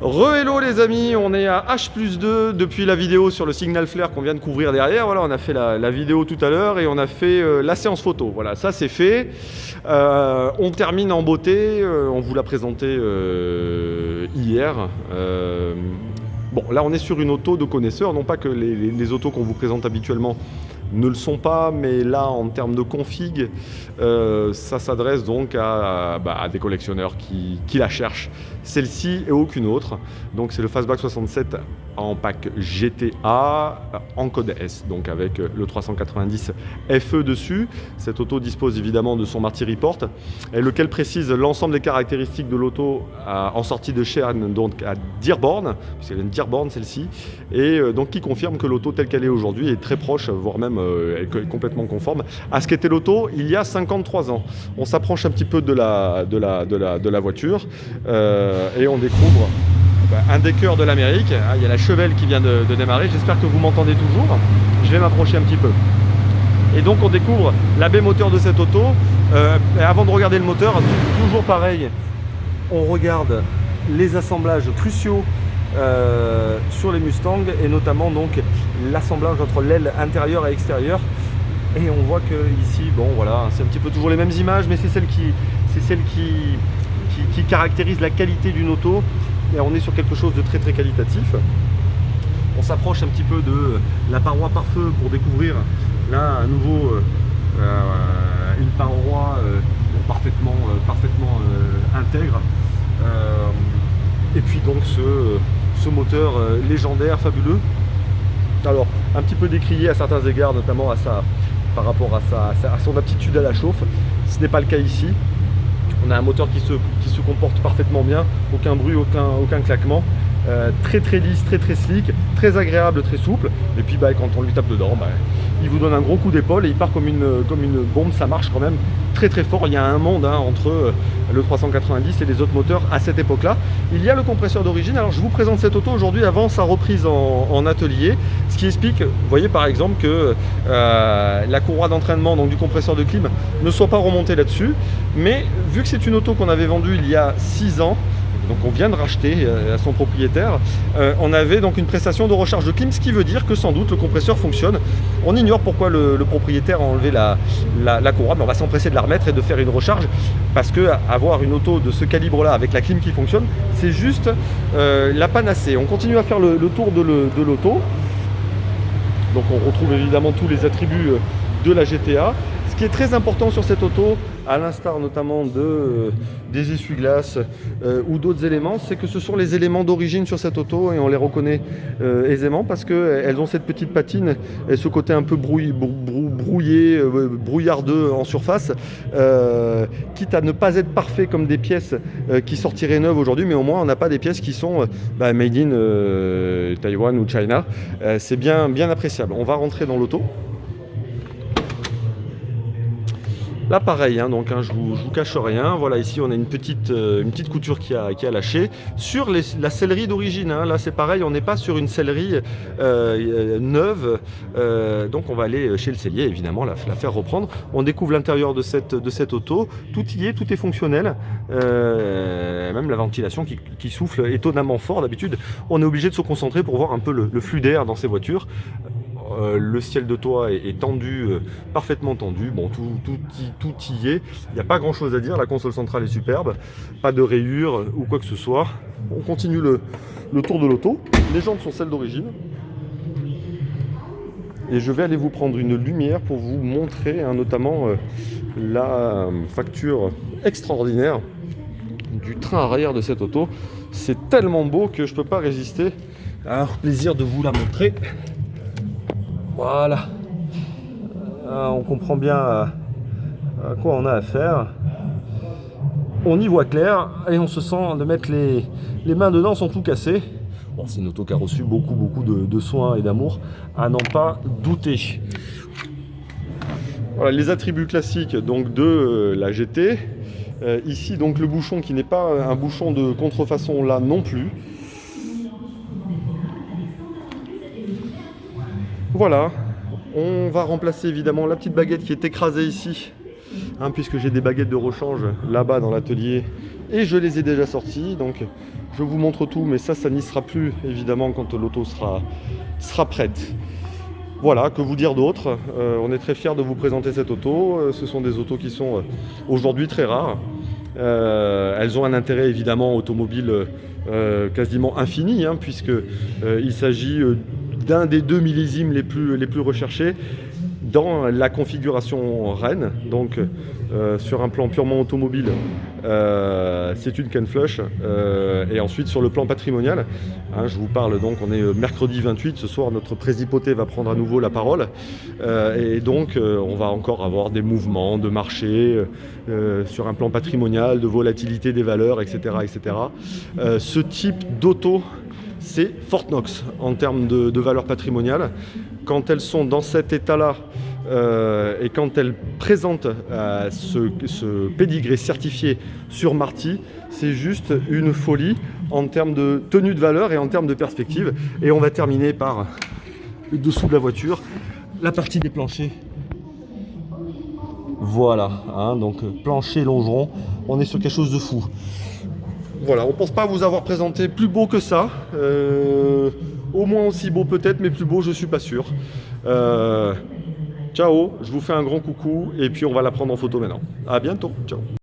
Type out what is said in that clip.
Re-hello les amis, on est à H+2 depuis la vidéo sur le signal flare qu'on vient de couvrir derrière. Voilà, on a fait la vidéo tout à l'heure et on a fait la séance photo. Voilà, ça c'est fait. On termine en beauté, on vous l'a présenté hier. Bon, là on est sur une auto de connaisseur, non pas que les autos qu'on vous présente habituellement ne le sont pas, mais là en termes de config, ça s'adresse donc à des collectionneurs qui la cherchent. Celle-ci et aucune autre. Donc c'est le Fastback 67 en pack GTA en code S, donc avec le 390 FE dessus. Cette auto dispose évidemment de son Marty Report, et lequel précise l'ensemble des caractéristiques de l'auto en sortie de chez Anne, donc à Dearborn, puisqu'elle est une Dearborn celle-ci, et donc qui confirme que l'auto telle qu'elle est aujourd'hui est très proche, voire même est complètement conforme à ce qu'était l'auto il y a 53 ans. On s'approche un petit peu de la voiture et on découvre un des cœurs de l'Amérique. Il y a la Chevelle qui vient de démarrer, j'espère que vous m'entendez toujours. Je vais m'approcher un petit peu. Et donc on découvre la baie moteur de cette auto. Et avant de regarder le moteur, toujours pareil, on regarde les assemblages cruciaux sur les Mustangs, et notamment donc l'assemblage entre l'aile intérieure et extérieure. Et on voit que ici, bon voilà, c'est un petit peu toujours les mêmes images, mais c'est celle qui caractérise la qualité d'une auto. Et on est sur quelque chose de très très qualitatif. On s'approche un petit peu de la paroi pare-feu pour découvrir là à nouveau une paroi parfaitement intègre. Et puis donc ce moteur légendaire, fabuleux. Alors un petit peu décrié à certains égards, notamment par rapport à son aptitude à la chauffe. Ce n'est pas le cas ici. On a un moteur qui se comporte parfaitement bien, aucun bruit, aucun claquement, très très lisse, très très slick, très agréable, très souple. Et puis quand on lui tape dedans, il vous donne un gros coup d'épaule et il part comme une bombe. Ça marche quand même très très fort. Il y a un monde entre le 390 et les autres moteurs à cette époque-là. Il y a le compresseur d'origine. Alors je vous présente cette auto aujourd'hui avant sa reprise en atelier, ce qui explique, vous voyez par exemple que la courroie d'entraînement donc du compresseur de clim ne soit pas remontée là-dessus. Mais vu que c'est une auto qu'on avait vendue il y a 6 ans, donc on vient de racheter à son propriétaire, on avait donc une prestation de recharge de clim, ce qui veut dire que sans doute le compresseur fonctionne. On ignore pourquoi le propriétaire a enlevé la courroie, mais on va s'empresser de la remettre et de faire une recharge, parce que avoir une auto de ce calibre là avec la clim qui fonctionne, c'est juste la panacée. On continue à faire le tour de l'auto. Donc on retrouve évidemment tous les attributs de la GTA. Ce qui est très important sur cette auto, à l'instar notamment des essuie-glaces ou d'autres éléments, c'est que ce sont les éléments d'origine sur cette auto et on les reconnaît aisément parce qu'elles ont cette petite patine et ce côté un peu brouillé, brouillardeux en surface, quitte à ne pas être parfait comme des pièces qui sortiraient neuves aujourd'hui, mais au moins on n'a pas des pièces qui sont made in Taïwan ou China. C'est bien appréciable. On va rentrer dans l'auto. Là pareil, je vous cache rien, voilà, ici on a une petite couture qui a lâché. Sur la sellerie d'origine, là c'est pareil, on n'est pas sur une sellerie neuve, donc on va aller chez le sellier évidemment, la faire reprendre. On découvre l'intérieur de cette auto, tout y est, tout est fonctionnel, même la ventilation qui souffle étonnamment fort. D'habitude on est obligé de se concentrer pour voir un peu le flux d'air dans ces voitures. Le ciel de toit est tendu, parfaitement tendu. Bon, tout y est. Il n'y a pas grand chose à dire. La console centrale est superbe. Pas de rayures ou quoi que ce soit. On continue le tour de l'auto. Les jantes sont celles d'origine. Et je vais aller vous prendre une lumière pour vous montrer notamment la facture extraordinaire du train arrière de cette auto. C'est tellement beau que je ne peux pas résister au plaisir de vous la montrer. Voilà, on comprend bien à quoi on a affaire. On y voit clair et on se sent de mettre les mains dedans sans tout casser. Bon, c'est une auto qui a reçu beaucoup de soins et d'amour, à n'en pas douter. Voilà, les attributs classiques donc de la GT. Ici donc le bouchon qui n'est pas un bouchon de contrefaçon là non plus. Voilà, on va remplacer évidemment la petite baguette qui est écrasée ici, puisque j'ai des baguettes de rechange là-bas dans l'atelier et je les ai déjà sorties. Donc je vous montre tout, mais ça n'y sera plus évidemment quand l'auto sera prête. Voilà, que vous dire d'autre? On est très fiers de vous présenter cette auto. Ce sont des autos qui sont aujourd'hui très rares. Elles ont un intérêt évidemment automobile quasiment infini, hein, puisque il s'agit d'un des 2 millésimes les plus recherchés dans la configuration Rennes. Donc sur un plan purement automobile, c'est une Ken Flush. Et ensuite sur le plan patrimonial, hein, je vous parle donc, on est mercredi 28, ce soir notre présipoté va prendre à nouveau la parole. Et donc on va encore avoir des mouvements de marché sur un plan patrimonial, de volatilité des valeurs, etc. etc. Ce type d'auto, c'est Fortnox en termes de valeur patrimoniale. Quand elles sont dans cet état-là et quand elles présentent ce pédigré certifié sur Marti, c'est juste une folie en termes de tenue de valeur et en termes de perspective. Et on va terminer par le dessous de la voiture, la partie des planchers. Voilà, hein, donc plancher longeron, on est sur quelque chose de fou. Voilà, on ne pense pas vous avoir présenté plus beau que ça. Au moins aussi beau peut-être, mais plus beau je suis pas sûr. Ciao, je vous fais un grand coucou et puis on va la prendre en photo maintenant. À bientôt, ciao.